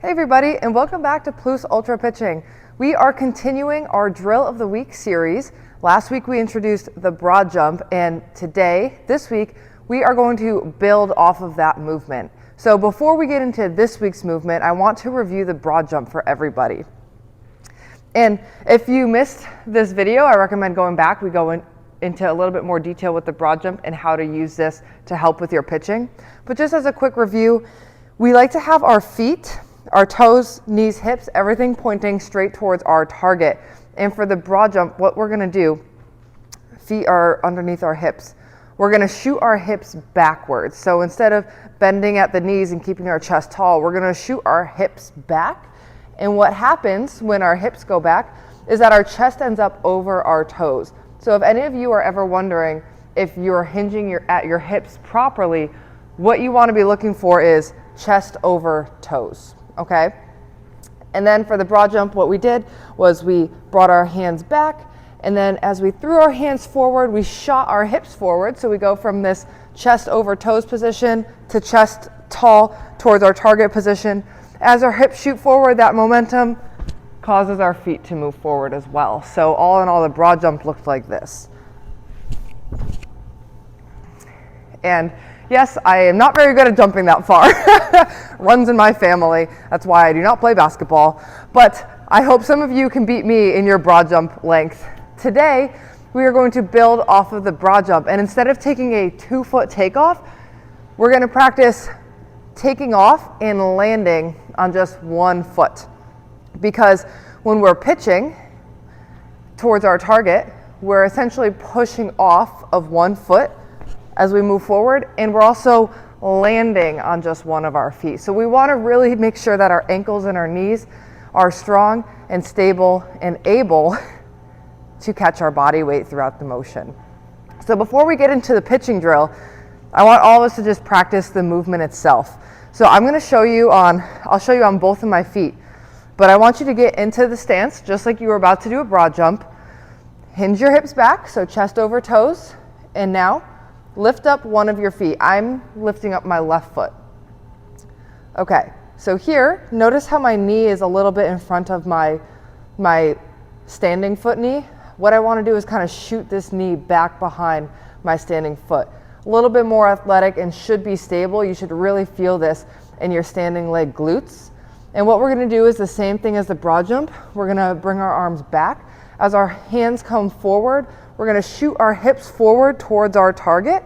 Hey everybody, and welcome back to Plus Ultra Pitching. We are continuing our Drill of the Week series. Last week we introduced the broad jump, and this week, we are going to build off of that movement. So before we get into this week's movement, I want to review the broad jump for everybody. And if you missed this video, I recommend going back. We go into a little bit more detail with the broad jump and how to use this to help with your pitching. But just as a quick review, we like to have our feet, our toes, knees, hips, everything pointing straight towards our target. And for the broad jump, what we're gonna do, feet are underneath our hips. We're gonna shoot our hips backwards. So instead of bending at the knees and keeping our chest tall, we're gonna shoot our hips back. And what happens when our hips go back is that our chest ends up over our toes. So if any of you are ever wondering if you're hinging at your hips properly, what you wanna be looking for is chest over toes. Okay, and then for the broad jump, what we did was we brought our hands back, and then as we threw our hands forward, we shot our hips forward. So we go from this chest over toes position to chest tall towards our target position. As our hips shoot forward, that momentum causes our feet to move forward as well. So all in all, the broad jump looked like this. And yes, I am not very good at jumping that far. Runs in my family. That's why I do not play basketball. But I hope some of you can beat me in your broad jump length. Today, we are going to build off of the broad jump. And instead of taking a 2-foot takeoff, we're going to practice taking off and landing on just 1 foot. Because when we're pitching towards our target, we're essentially pushing off of 1 foot as we move forward, and we're also landing on just one of our feet. So we want to really make sure that our ankles and our knees are strong and stable and able to catch our body weight throughout the motion. So before we get into the pitching drill, I want all of us to just practice the movement itself. So I'm going to show you I'll show you on both of my feet, but I want you to get into the stance just like you were about to do a broad jump. Hinge your hips back, so chest over toes, and now lift up one of your feet. I'm lifting up my left foot. Okay, so here, notice how my knee is a little bit in front of my standing foot knee. What I want to do is kind of shoot this knee back behind my standing foot. A little bit more athletic and should be stable. You should really feel this in your standing leg glutes. And what we're going to do is the same thing as the broad jump. We're going to bring our arms back. As our hands come forward, we're going to shoot our hips forward towards our target,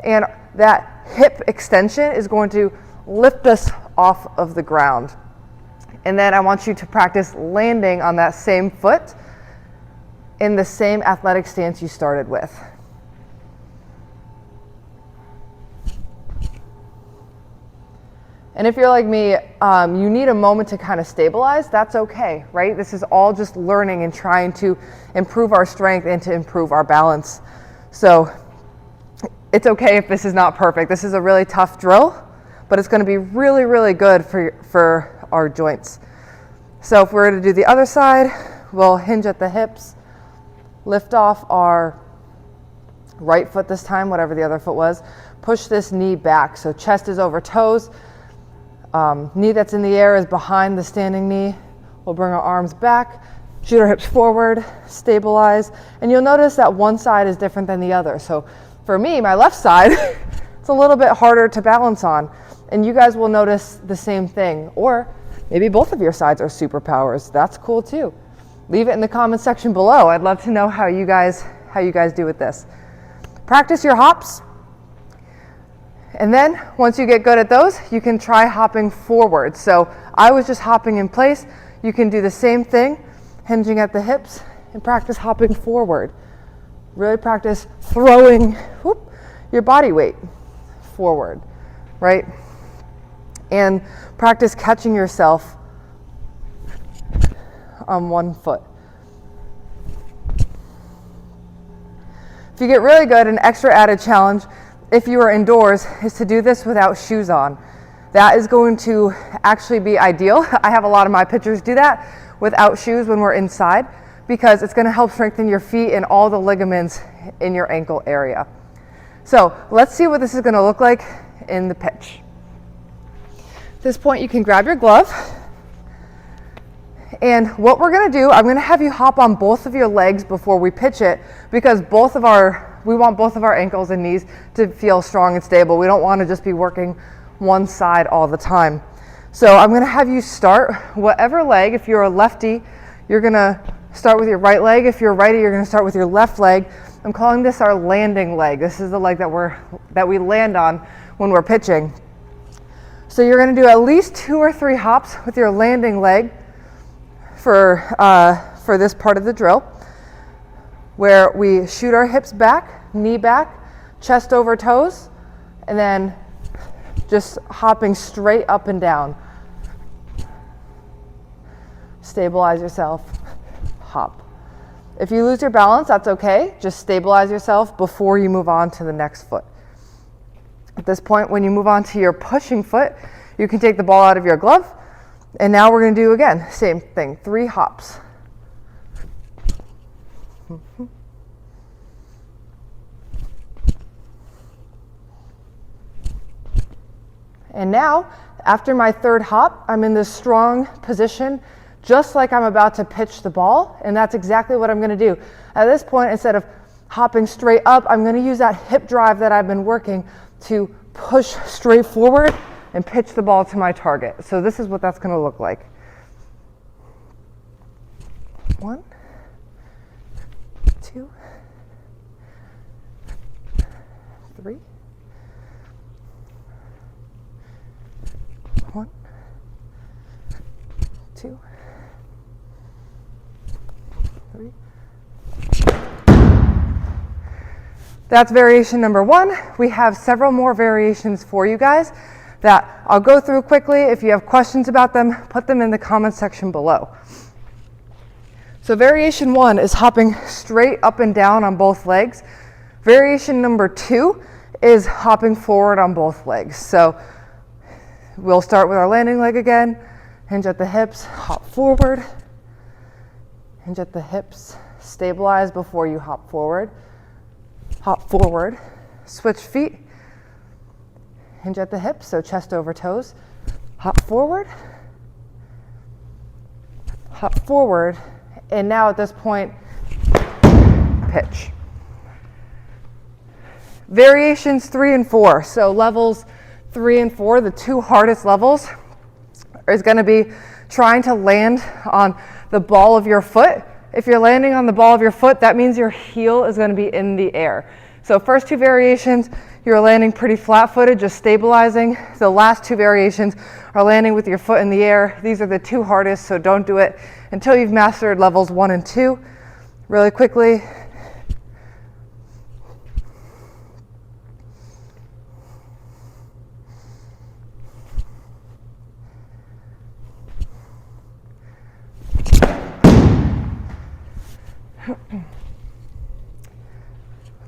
and that hip extension is going to lift us off of the ground. And then I want you to practice landing on that same foot in the same athletic stance you started with. And if you're like me, you need a moment to kind of stabilize. That's okay, right? This is all just learning and trying to improve our strength and to improve our balance. So it's okay if this is not perfect. This is a really tough drill, but it's going to be really, really good for our joints. So if we're going to do the other side, we'll hinge at the hips, lift off our right foot this time, whatever the other foot was, push this knee back. So chest is over toes. Knee that's in the air is behind the standing knee. We'll bring our arms back, shoot our hips forward, stabilize, and you'll notice that one side is different than the other. So for me, my left side, it's a little bit harder to balance on, and you guys will notice the same thing. Or maybe both of your sides are superpowers. That's cool too. Leave it in the comment section below. I'd love to know how you guys do with this. Practice your hops. And then once you get good at those, you can try hopping forward. So I was just hopping in place. You can do the same thing, hinging at the hips, and practice hopping forward. Really practice throwing your body weight forward, right? And practice catching yourself on 1 foot. If you get really good, an extra added challenge if you are indoors is to do this without shoes on. That is going to actually be ideal. I have a lot of my pitchers do that without shoes when we're inside because it's going to help strengthen your feet and all the ligaments in your ankle area. So let's see what this is going to look like in the pitch. At this point, you can grab your glove And what we're gonna do, I'm gonna have you hop on both of your legs before we pitch it, because we want both of our ankles and knees to feel strong and stable. We don't wanna just be working one side all the time. So I'm gonna have you start whatever leg. If you're a lefty, you're gonna start with your right leg. If you're a righty, you're gonna start with your left leg. I'm calling this our landing leg. This is the leg that we land on when we're pitching. So you're gonna do at least 2 or 3 hops with your landing leg for this part of the drill, where we shoot our hips back, knee back, chest over toes, and then just hopping straight up and down. Stabilize yourself, hop. If you lose your balance, that's okay. Just stabilize yourself before you move on to the next foot. At this point, when you move on to your pushing foot, you can take the ball out of your glove. And now we're going to do, again, same thing, 3 hops. And now, after my 3rd hop, I'm in this strong position, just like I'm about to pitch the ball, and that's exactly what I'm going to do. At this point, instead of hopping straight up, I'm going to use that hip drive that I've been working to push straight forward and pitch the ball to my target. So this is what that's going to look like. 1, 2, 3, 1, 2, 3. That's variation number 1. We have several more variations for you guys that I'll go through quickly. If you have questions about them, put them in the comment section below. So variation 1 is hopping straight up and down on both legs. Variation number 2 is hopping forward on both legs. So we'll start with our landing leg again, hinge at the hips, hop forward, hinge at the hips, stabilize before you hop forward, switch feet, hinge at the hips, so chest over toes, hop forward, and now at this point, pitch. Variations 3 and 4, so levels 3 and 4, the 2 hardest levels, is going to be trying to land on the ball of your foot. If you're landing on the ball of your foot, that means your heel is going to be in the air. So first 2 variations, you're landing pretty flat-footed, just stabilizing. The last 2 variations are landing with your foot in the air. These are the 2 hardest, so don't do it until you've mastered levels 1 and 2. Really quickly.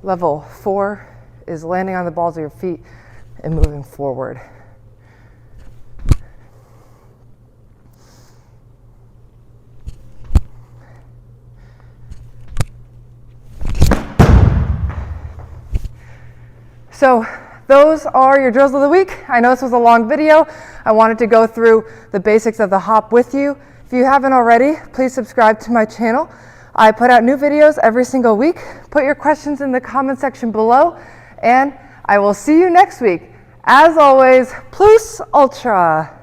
Level 4 is landing on the balls of your feet and moving forward. So those are your drills of the week. I know this was a long video. I wanted to go through the basics of the hop with you. If you haven't already, please subscribe to my channel. I put out new videos every single week. Put your questions in the comment section below, and I will see you next week. As always, plus ultra.